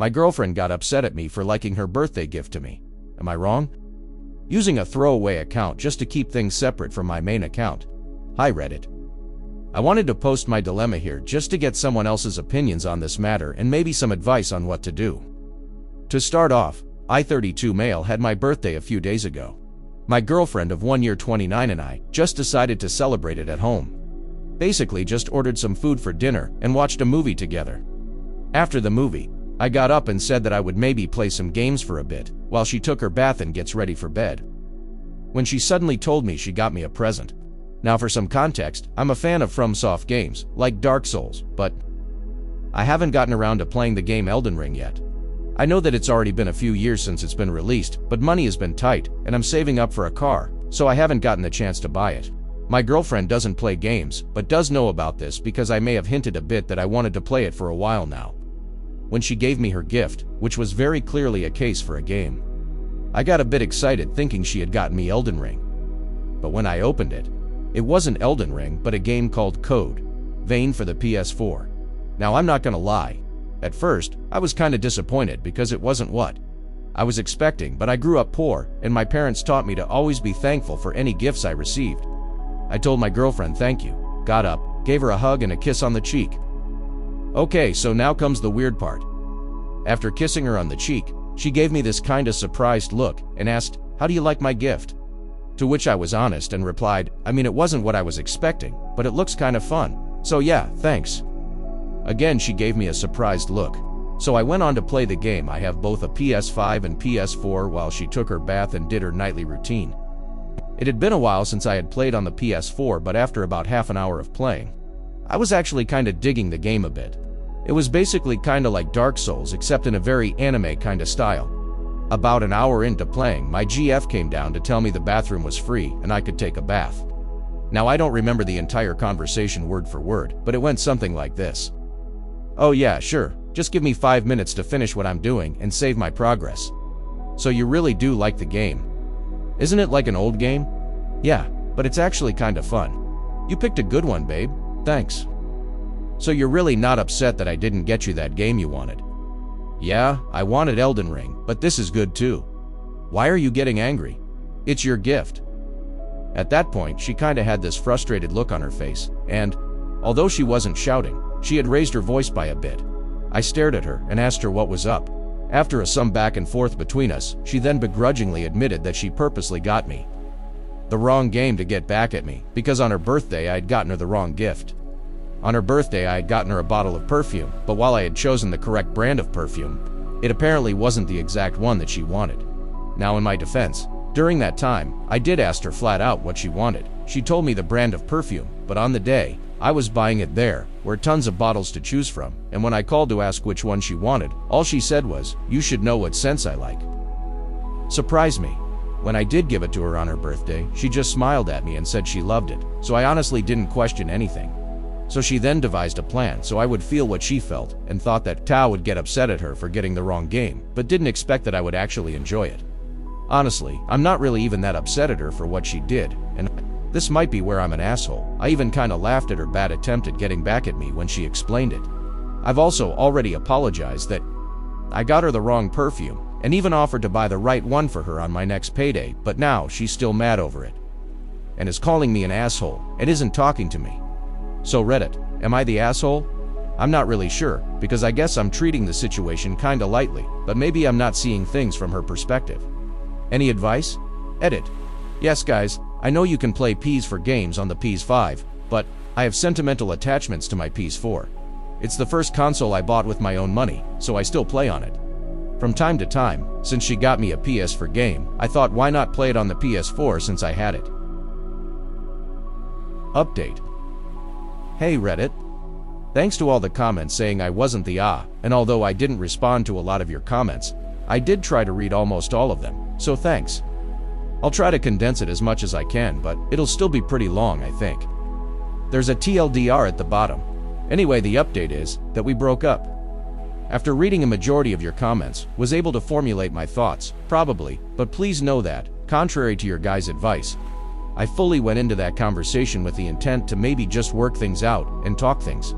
My girlfriend got upset at me for liking her birthday gift to me. Am I wrong? Using a throwaway account just to keep things separate from my main account. Hi Reddit. I wanted to post my dilemma here just to get someone else's opinions on this matter and maybe some advice on what to do. To start off, I, 32 male, had my birthday a few days ago. My girlfriend of 1 year 29 and I just decided to celebrate it at home. Basically just ordered some food for dinner and watched a movie together. After the movie, I got up and said that I would maybe play some games for a bit while she took her bath and gets ready for bed. When she suddenly told me she got me a present. Now for some context, I'm a fan of FromSoft games, like Dark Souls, but I haven't gotten around to playing the game Elden Ring yet. I know that it's already been a few years since it's been released, but money has been tight, and I'm saving up for a car, so I haven't gotten the chance to buy it. My girlfriend doesn't play games, but does know about this because I may have hinted a bit that I wanted to play it for a while now. When she gave me her gift, which was very clearly a case for a game, I got a bit excited thinking she had gotten me Elden Ring. But when I opened it, it wasn't Elden Ring, but a game called Code Vein for the PS4. Now I'm not gonna lie. At first, I was kinda disappointed because it wasn't what I was expecting, but I grew up poor, and my parents taught me to always be thankful for any gifts I received. I told my girlfriend thank you, got up, gave her a hug and a kiss on the cheek. Okay, so now comes the weird part. After kissing her on the cheek, she gave me this kinda surprised look and asked, "How do you like my gift?" To which I was honest and replied, I mean, it wasn't what I was expecting, but it looks kind of fun. So yeah, thanks. Again, she gave me a surprised look. So I went on to play the game. I have both a PS5 and PS4 while she took her bath and did her nightly routine. It had been a while since I had played on the PS4, but after about half an hour of playing, I was actually kind of digging the game a bit. It was basically kind of like Dark Souls, except in a very anime kind of style. About an hour into playing, my GF came down to tell me the bathroom was free and I could take a bath. Now I don't remember the entire conversation word for word, but it went something like this. "Oh yeah, sure, just give me 5 minutes to finish what I'm doing and save my progress." So you really do like the game. Isn't it like an old game? Yeah, but it's actually kind of fun. You picked a good one, babe. Thanks. So you're really not upset that I didn't get you that game you wanted? Yeah, I wanted Elden Ring, but this is good too. Why are you getting angry? It's your gift. At that point, she kinda had this frustrated look on her face, and, although she wasn't shouting, she had raised her voice by a bit. I stared at her and asked her what was up. After some back and forth between us, she then begrudgingly admitted that she purposely got me the wrong game to get back at me, because on her birthday I had gotten her the wrong gift. On her birthday I had gotten her a bottle of perfume, but while I had chosen the correct brand of perfume, it apparently wasn't the exact one that she wanted. Now in my defense, during that time, I did ask her flat out what she wanted. She told me the brand of perfume, but on the day, I was buying it there were tons of bottles to choose from, and when I called to ask which one she wanted, all she said was, "You should know what scents I like." Surprised me. When I did give it to her on her birthday, she just smiled at me and said she loved it, so I honestly didn't question anything. So she then devised a plan so I would feel what she felt, and thought that Tao would get upset at her for getting the wrong game, but didn't expect that I would actually enjoy it. Honestly, I'm not really even that upset at her for what she did, and this might be where I'm an asshole. I even kinda laughed at her bad attempt at getting back at me when she explained it. I've also already apologized that I got her the wrong perfume, and even offered to buy the right one for her on my next payday, but now she's still mad over it, and is calling me an asshole, and isn't talking to me. So Reddit, am I the asshole? I'm not really sure, because I guess I'm treating the situation kinda lightly, but maybe I'm not seeing things from her perspective. Any advice? Edit. Yes guys, I know you can play PS for games on the PS5, but I have sentimental attachments to my PS4. It's the first console I bought with my own money, so I still play on it. From time to time, since she got me a PS for game, I thought why not play it on the PS4 since I had it. Update. Hey Reddit. Thanks to all the comments saying I wasn't the and although I didn't respond to a lot of your comments, I did try to read almost all of them, so thanks. I'll try to condense it as much as I can, but it'll still be pretty long, I think. There's a TLDR at the bottom. Anyway, the update is that we broke up. After reading a majority of your comments, was able to formulate my thoughts, probably, but please know that, contrary to your guys' advice, I fully went into that conversation with the intent to maybe just work things out and talk things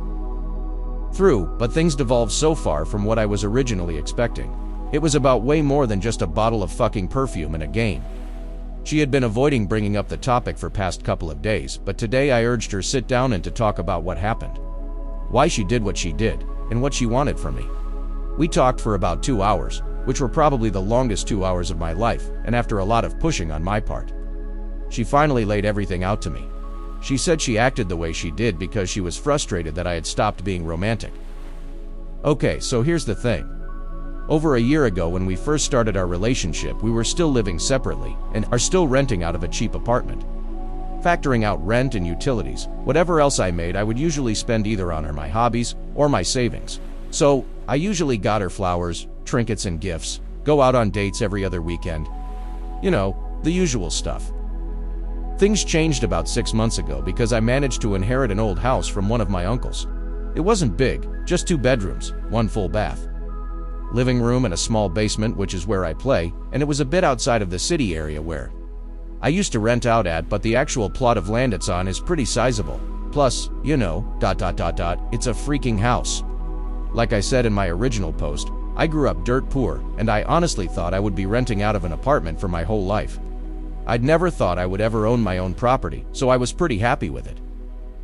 through, but things devolved so far from what I was originally expecting. It was about way more than just a bottle of fucking perfume and a game. She had been avoiding bringing up the topic for past couple of days, but today I urged her sit down and to talk about what happened. Why she did what she did, and what she wanted from me. We talked for about 2 hours, which were probably the longest 2 hours of my life, and after a lot of pushing on my part, she finally laid everything out to me. She said she acted the way she did because she was frustrated that I had stopped being romantic. Okay, so here's the thing. Over a year ago when we first started our relationship, we were still living separately and are still renting out of a cheap apartment. Factoring out rent and utilities, whatever else I made I would usually spend either on my hobbies or my savings. So, I usually got her flowers, trinkets and gifts, go out on dates every other weekend. You know, the usual stuff. Things changed about 6 months ago because I managed to inherit an old house from one of my uncles. It wasn't big, just 2 bedrooms, 1 full bath, living room and a small basement, which is where I play, and it was a bit outside of the city area where I used to rent out at, but the actual plot of land it's on is pretty sizable. Plus, you know, it's a freaking house. Like I said in my original post, I grew up dirt poor, and I honestly thought I would be renting out of an apartment for my whole life. I'd never thought I would ever own my own property, so I was pretty happy with it.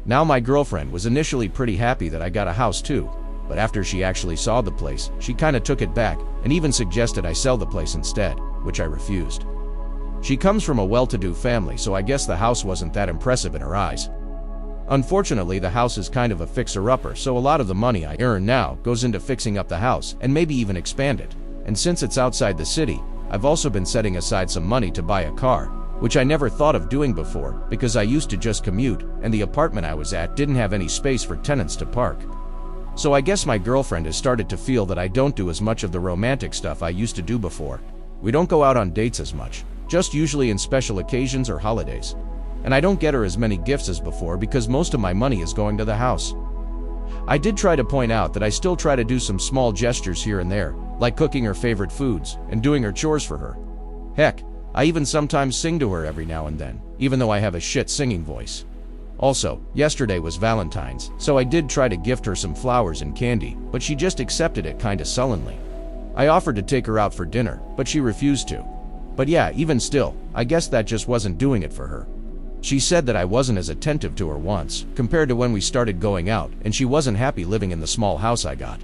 Now my girlfriend was initially pretty happy that I got a house too, but after she actually saw the place, she kinda took it back and even suggested I sell the place instead, which I refused. She comes from a well-to-do family, so I guess the house wasn't that impressive in her eyes. Unfortunately, the house is kind of a fixer-upper, so a lot of the money I earn now goes into fixing up the house and maybe even expand it. And since it's outside the city, I've also been setting aside some money to buy a car, which I never thought of doing before because I used to just commute, and the apartment I was at didn't have any space for tenants to park. So I guess my girlfriend has started to feel that I don't do as much of the romantic stuff I used to do before. We don't go out on dates as much, just usually in special occasions or holidays. And I don't get her as many gifts as before because most of my money is going to the house. I did try to point out that I still try to do some small gestures here and there, like cooking her favorite foods and doing her chores for her. Heck, I even sometimes sing to her every now and then, even though I have a shit singing voice. Also, yesterday was Valentine's, so I did try to gift her some flowers and candy, but she just accepted it kinda sullenly. I offered to take her out for dinner, but she refused to. But yeah, even still, I guess that just wasn't doing it for her. She said that I wasn't as attentive to her once, compared to when we started going out, and she wasn't happy living in the small house I got.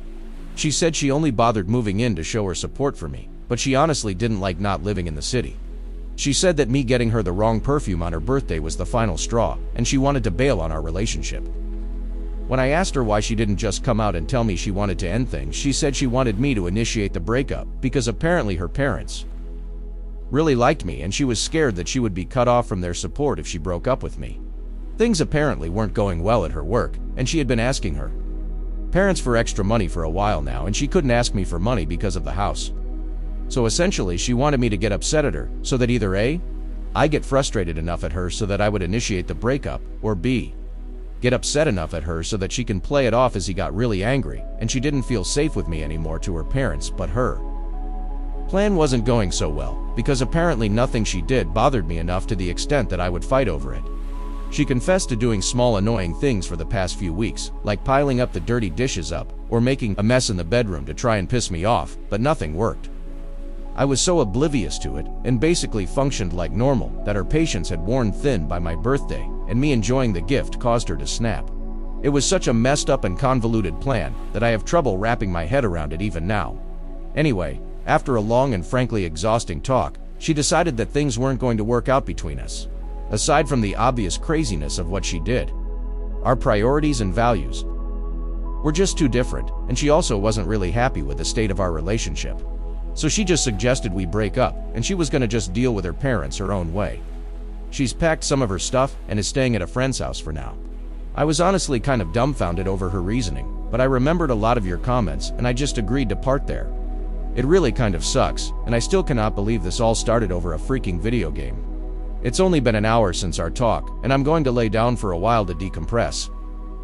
She said she only bothered moving in to show her support for me, but she honestly didn't like not living in the city. She said that me getting her the wrong perfume on her birthday was the final straw, and she wanted to bail on our relationship. When I asked her why she didn't just come out and tell me she wanted to end things, she said she wanted me to initiate the breakup because apparently her parents really liked me and she was scared that she would be cut off from their support if she broke up with me. Things apparently weren't going well at her work, and she had been asking her parents for extra money for a while now, and she couldn't ask me for money because of the house. So essentially, she wanted me to get upset at her so that either A, I get frustrated enough at her so that I would initiate the breakup, or B, get upset enough at her so that she can play it off as he got really angry and she didn't feel safe with me anymore to her parents. But her plan wasn't going so well because apparently nothing she did bothered me enough to the extent that I would fight over it. She confessed to doing small annoying things for the past few weeks, like piling up the dirty dishes up or making a mess in the bedroom to try and piss me off, but nothing worked. I was so oblivious to it, and basically functioned like normal, that her patience had worn thin by my birthday, and me enjoying the gift caused her to snap. It was such a messed up and convoluted plan that I have trouble wrapping my head around it even now. Anyway, after a long and frankly exhausting talk, she decided that things weren't going to work out between us. Aside from the obvious craziness of what she did, our priorities and values were just too different, and she also wasn't really happy with the state of our relationship. So she just suggested we break up, and she was gonna just deal with her parents her own way. She's packed some of her stuff and is staying at a friend's house for now. I was honestly kind of dumbfounded over her reasoning, but I remembered a lot of your comments and I just agreed to part there. It really kind of sucks, and I still cannot believe this all started over a freaking video game. It's only been an hour since our talk, and I'm going to lay down for a while to decompress.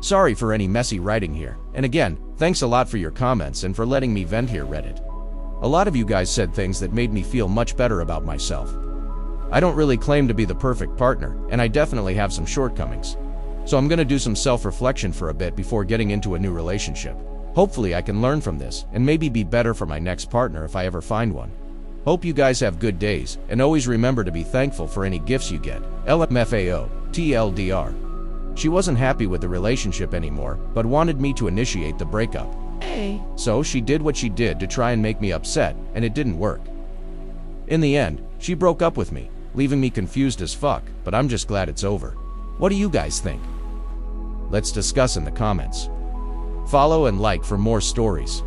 Sorry for any messy writing here, and again, thanks a lot for your comments and for letting me vent here, Reddit. A lot of you guys said things that made me feel much better about myself. I don't really claim to be the perfect partner, and I definitely have some shortcomings. So I'm gonna do some self-reflection for a bit before getting into a new relationship. Hopefully I can learn from this and maybe be better for my next partner if I ever find one. Hope you guys have good days, and always remember to be thankful for any gifts you get. LMFAO, TLDR. She wasn't happy with the relationship anymore, but wanted me to initiate the breakup. So she did what she did to try and make me upset, and it didn't work. In the end, she broke up with me, leaving me confused as fuck, but I'm just glad it's over. What do you guys think? Let's discuss in the comments. Follow and like for more stories.